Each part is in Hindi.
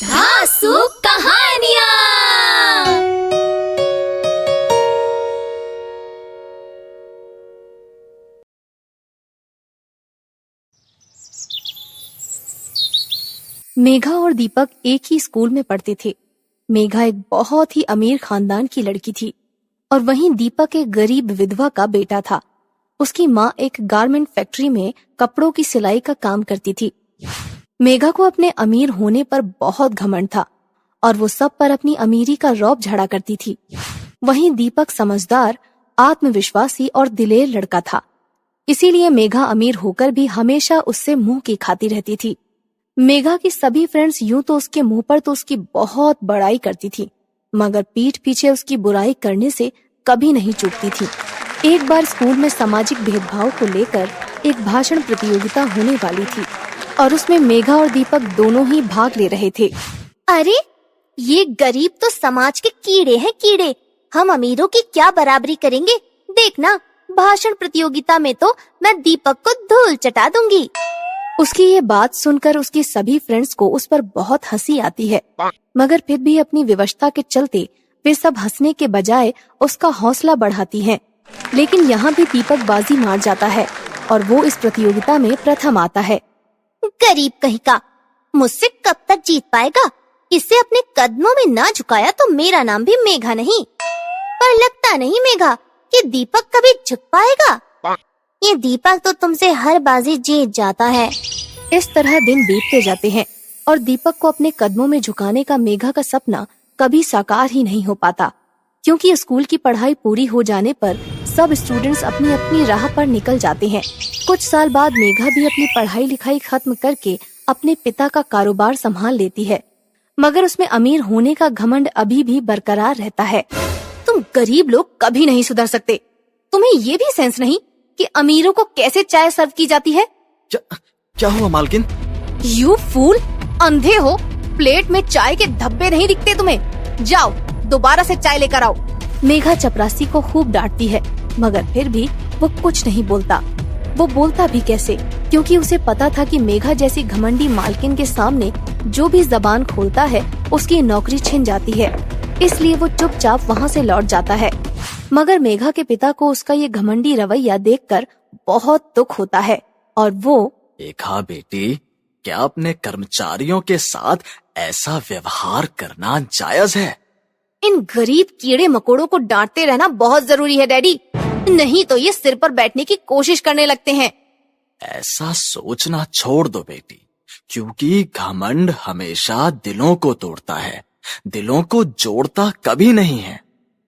धांसू कहानियाँ। मेघा और दीपक एक ही स्कूल में पढ़ते थे। मेघा एक बहुत ही अमीर खानदान की लड़की थी और वहीं दीपक एक गरीब विधवा का बेटा था। उसकी माँ एक गारमेंट फैक्ट्री में कपड़ों की सिलाई का काम करती थी। मेघा को अपने अमीर होने पर बहुत घमंड था और वो सब पर अपनी अमीरी का रौब झाड़ा करती थी। वहीं दीपक समझदार, आत्मविश्वासी और दिलेर लड़का था। इसीलिए मेघा अमीर होकर भी हमेशा उससे मुंह की खाती रहती थी। मेघा की सभी फ्रेंड्स यूं तो उसके मुंह पर तो उसकी बहुत बड़ाई करती थी, मगर पीठ पीछे उसकी बुराई करने से कभी नहीं चूकती थी। एक बार स्कूल में सामाजिक भेदभाव को लेकर एक भाषण प्रतियोगिता होने वाली थी और उसमें मेघा और दीपक दोनों ही भाग ले रहे थे। अरे, ये गरीब तो समाज के कीड़े हैं कीड़े। हम अमीरों की क्या बराबरी करेंगे? देखना, भाषण प्रतियोगिता में तो मैं दीपक को धूल चटा दूंगी। उसकी ये बात सुनकर उसकी सभी फ्रेंड्स को उस पर बहुत हंसी आती है, मगर फिर भी अपनी विवशता के चलते वे सब हंसने के बजाय उसका हौसला बढ़ाती हैं। लेकिन यहाँ भी दीपक बाजी मार जाता है और वो इस प्रतियोगिता में प्रथम आता है। गरीब कहीं का, मुझसे कब तक जीत पाएगा? इसे अपने कदमों में ना झुकाया तो मेरा नाम भी मेघा नहीं। पर लगता नहीं मेघा कि दीपक कभी झुक पाएगा। ये दीपक तो तुमसे हर बाजी जीत जाता है। इस तरह दिन बीतते जाते हैं और दीपक को अपने कदमों में झुकाने का मेघा का सपना कभी साकार ही नहीं हो पाता, क्योंकि स्कूल की पढ़ाई पूरी हो जाने पर सब स्टूडेंट्स अपनी अपनी राह पर निकल जाते हैं। कुछ साल बाद मेघा भी अपनी पढ़ाई लिखाई खत्म करके अपने पिता का कारोबार संभाल लेती है, मगर उसमें अमीर होने का घमंड अभी भी बरकरार रहता है। तुम गरीब लोग कभी नहीं सुधर सकते। तुम्हें ये भी सेंस नहीं कि अमीरों को कैसे चाय सर्व की जाती है? क्या हुआ मालकिन? यू फूल, अंधे हो? प्लेट में चाय के धब्बे नहीं दिखते तुम्हें? जाओ दोबारा से चाय लेकर आओ। मेघा चपरासी को खूब डांटती है, मगर फिर भी वो कुछ नहीं बोलता। वो बोलता भी कैसे, क्योंकि उसे पता था कि मेघा जैसी घमंडी मालकिन के सामने जो भी जबान खोलता है उसकी नौकरी छिन जाती है। इसलिए वो चुपचाप वहाँ से लौट जाता है। मगर मेघा के पिता को उसका ये घमंडी रवैया देखकर बहुत दुख होता है और वो मेघा बेटी, क्या अपने कर्मचारियों के साथ ऐसा व्यवहार करना जायज है? इन गरीब कीड़े मकोड़ों को डांटते रहना बहुत जरूरी है डैडी, नहीं तो ये सिर पर बैठने की कोशिश करने लगते हैं। ऐसा सोचना छोड़ दो बेटी, क्योंकि घमंड हमेशा दिलों को तोड़ता है, दिलों को जोड़ता कभी नहीं है।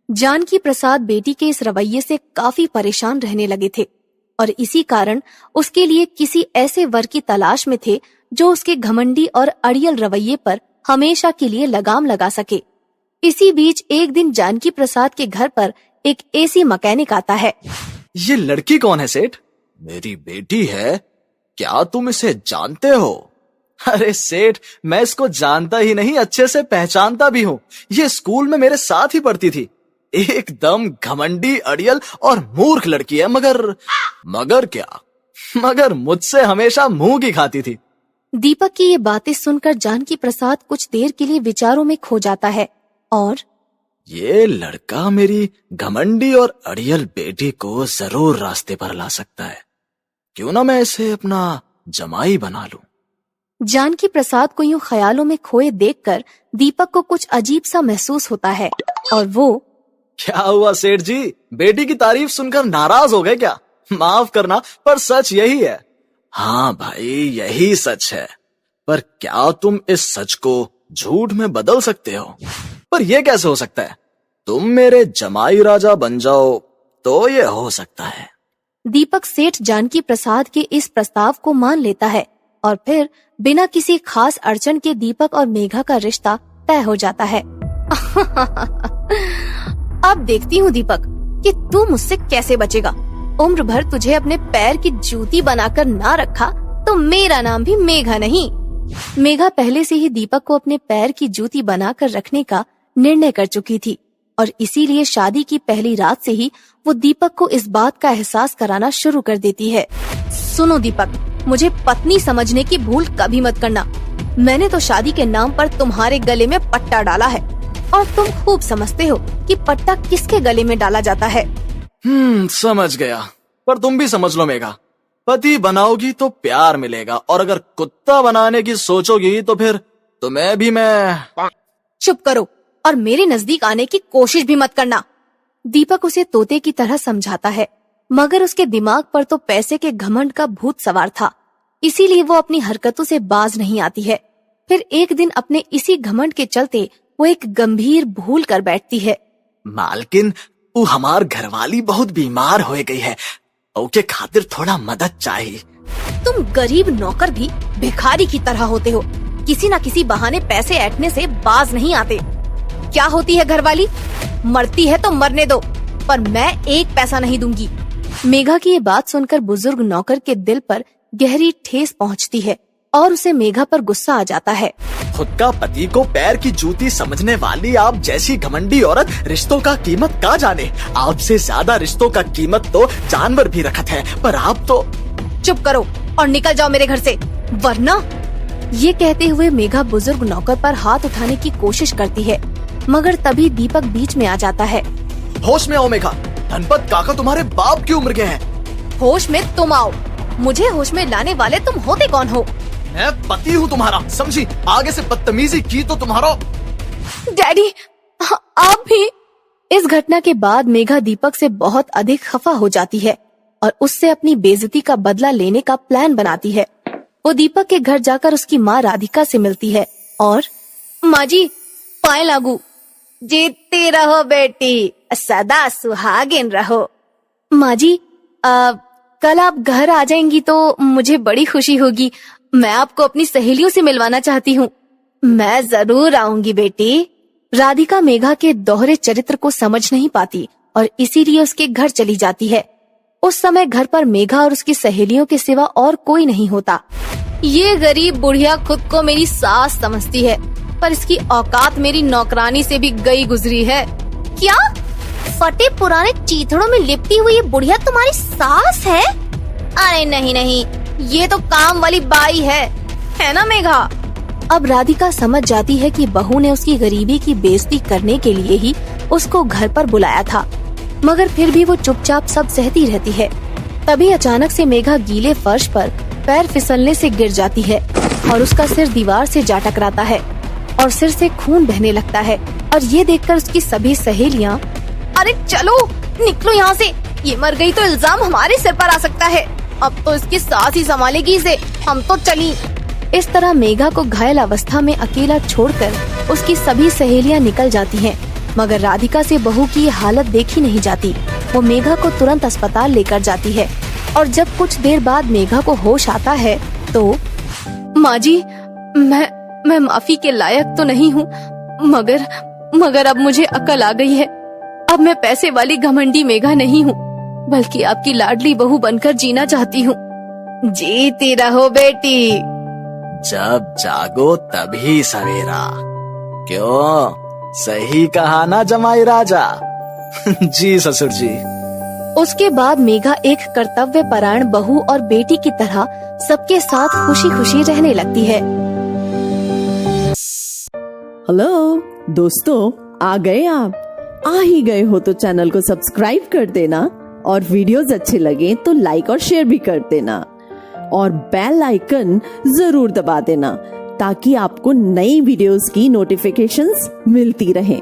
जानकी प्रसाद बेटी के इस रवैये से काफी परेशान रहने लगे थे और इसी कारण उसके लिए किसी ऐसे वर की तलाश में थे जो उसके घमंडी और अड़ियल रवैये पर हमेशा के लिए लगाम लगा सके। इसी बीच एक दिन जानकी प्रसाद के घर पर एक एसी मैकेनिक आता है। ये लड़की कौन है सेठ? मेरी बेटी है। क्या तुम इसे जानते हो? अरे सेठ, मैं इसको जानता ही नहीं, अच्छे से पहचानता भी हूँ। ये स्कूल में मेरे साथ ही पढ़ती थी। एकदम घमंडी, अड़ियल और मूर्ख लड़की है, मगर क्या? मगर मुझसे हमेशा मुंह की खाती थी। दीपक की ये बातें सुनकर जानकी प्रसाद कुछ देर के लिए विचारों में खो जाता है और ये लड़का मेरी घमंडी और अड़ियल बेटी को जरूर रास्ते पर ला सकता है। क्यों ना मैं इसे अपना जमाई बना लूं। जानकी प्रसाद को यूं ख्यालों में खोए देखकर दीपक को कुछ अजीब सा महसूस होता है और वो क्या हुआ सेठ जी, बेटी की तारीफ सुनकर नाराज हो गए क्या? माफ करना, पर सच यही है। हाँ भाई, यही सच है। पर क्या तुम इस सच को झूठ में बदल सकते हो? पर यह कैसे हो सकता है? तुम मेरे जमाई राजा बन जाओ तो ये हो सकता है। दीपक सेठ जानकी प्रसाद के इस प्रस्ताव को मान लेता है और फिर बिना किसी खास अड़चन के दीपक और मेघा का रिश्ता तय हो जाता है। अब देखती हूँ दीपक कि तू मुझसे कैसे बचेगा। उम्र भर तुझे अपने पैर की जूती बनाकर ना रखा तो मेरा नाम भी मेघा नहीं। मेघा पहले से ही दीपक को अपने पैर की जूती बनाकर रखने का निर्णय कर चुकी थी और इसीलिए शादी की पहली रात से ही वो दीपक को इस बात का एहसास कराना शुरू कर देती है। सुनो दीपक, मुझे पत्नी समझने की भूल कभी मत करना। मैंने तो शादी के नाम पर तुम्हारे गले में पट्टा डाला है और तुम खूब समझते हो कि पट्टा किसके गले में डाला जाता है। समझ गया। पर तुम भी समझ लो मेघा, पति बनाओगी तो प्यार मिलेगा, और अगर कुत्ता बनाने की सोचोगी तो फिर तुम्हें भी मैं। चुप करो और मेरे नजदीक आने की कोशिश भी मत करना। दीपक उसे तोते की तरह समझाता है, मगर उसके दिमाग पर तो पैसे के घमंड का भूत सवार था, इसीलिए वो अपनी हरकतों से बाज नहीं आती है। फिर एक दिन अपने इसी घमंड के चलते वो एक गंभीर भूल कर बैठती है। मालकिन, वो हमार घरवाली बहुत बीमार हो गई है, ओके खातिर थोड़ा मदद चाहिए। तुम गरीब नौकर भी भिखारी की तरह होते हो, किसी न किसी बहाने पैसे ऐंठने से बाज नहीं आते। क्या होती है घरवाली? मरती है तो मरने दो, पर मैं एक पैसा नहीं दूंगी। मेघा की ये बात सुनकर बुजुर्ग नौकर के दिल पर गहरी ठेस पहुंचती है और उसे मेघा पर गुस्सा आ जाता है। खुद का पति को पैर की जूती समझने वाली आप जैसी घमंडी औरत रिश्तों का कीमत का जाने। आपसे ज्यादा रिश्तों का कीमत तो जानवर भी रखत है, पर आप तो। चुप करो और निकल जाओ मेरे घर से, वरना। ये कहते हुए मेघा बुजुर्ग नौकर पर हाथ उठाने की कोशिश करती है, मगर तभी दीपक बीच में आ जाता है। होश में आओ मेघा, धनपत काका तुम्हारे बाप की उम्र के हैं। होश में तुम आओ, मुझे होश में लाने वाले तुम होते कौन हो? मैं पति हूँ तुम्हारा, समझी? आगे से बदतमीजी की तो तुम्हारा। डैडी, आप भी। इस घटना के बाद मेघा दीपक से बहुत अधिक खफा हो जाती है और उससे अपनी बेइज्जती का बदला लेने का प्लान बनाती है। वो दीपक के घर जाकर उसकी माँ राधिका से मिलती है और माँ जी, पाए लागू। जीतती रहो बेटी, सदा सुहागिन रहो। माँ जी, कल आप घर आ जाएंगी तो मुझे बड़ी खुशी होगी। मैं आपको अपनी सहेलियों से मिलवाना चाहती हूँ। मैं जरूर आऊंगी बेटी। राधिका मेघा के दोहरे चरित्र को समझ नहीं पाती और इसीलिए उसके घर चली जाती है। उस समय घर पर मेघा और उसकी सहेलियों के सिवा और कोई नहीं होता। ये गरीब बुढ़िया खुद को मेरी सास समझती है, पर इसकी औकात मेरी नौकरानी से भी गई गुजरी है। क्या? फटे पुराने चीथड़ों में लिपटी हुई ये बुढ़िया तुम्हारी सास है? अरे नहीं नहीं, ये तो काम वाली बाई है ना मेघा? अब राधिका समझ जाती है कि बहू ने उसकी गरीबी की बेइज्जती करने के लिए ही उसको घर पर बुलाया था, मगर फिर भी वो चुपचाप सब सहती रहती है। तभी अचानक से मेघा गीले फर्श पर पैर फिसलने से गिर जाती है और उसका सिर दीवार से जा टकराता है और सिर से खून बहने लगता है। और ये देखकर उसकी सभी सहेलियाँ, अरे चलो निकलो यहाँ से, ये मर गई तो इल्जाम हमारे सिर पर आ सकता है। अब तो इसकी सास ही संभालेगी इसे, हम तो चली। इस तरह मेघा को घायल अवस्था में अकेला छोड़कर उसकी सभी सहेलियां निकल जाती हैं, मगर राधिका से बहू की ये हालत देखी नहीं जाती। वो मेघा को तुरंत अस्पताल लेकर जाती है और जब कुछ देर बाद मेघा को होश आता है तो माँ जी, मैं माफी के लायक तो नहीं हूँ, मगर अब मुझे अकल आ गई है। अब मैं पैसे वाली घमंडी मेघा नहीं हूँ, बल्कि आपकी लाडली बहू बनकर जीना चाहती हूँ। जीती रहो बेटी। जब जागो तभी सवेरा। क्यों, सही कहा ना जमाई राजा? जी ससुर जी। उसके बाद मेघा एक कर्तव्य परायण बहू और बेटी की तरह सबके साथ खुशी खुशी रहने लगती है। हेलो दोस्तों, आ गए आप? आ ही गए हो तो चैनल को सब्सक्राइब कर देना और वीडियोस अच्छे लगे तो लाइक और शेयर भी कर देना और बेल आइकन जरूर दबा देना ताकि आपको नई वीडियोस की नोटिफिकेशंस मिलती रहें।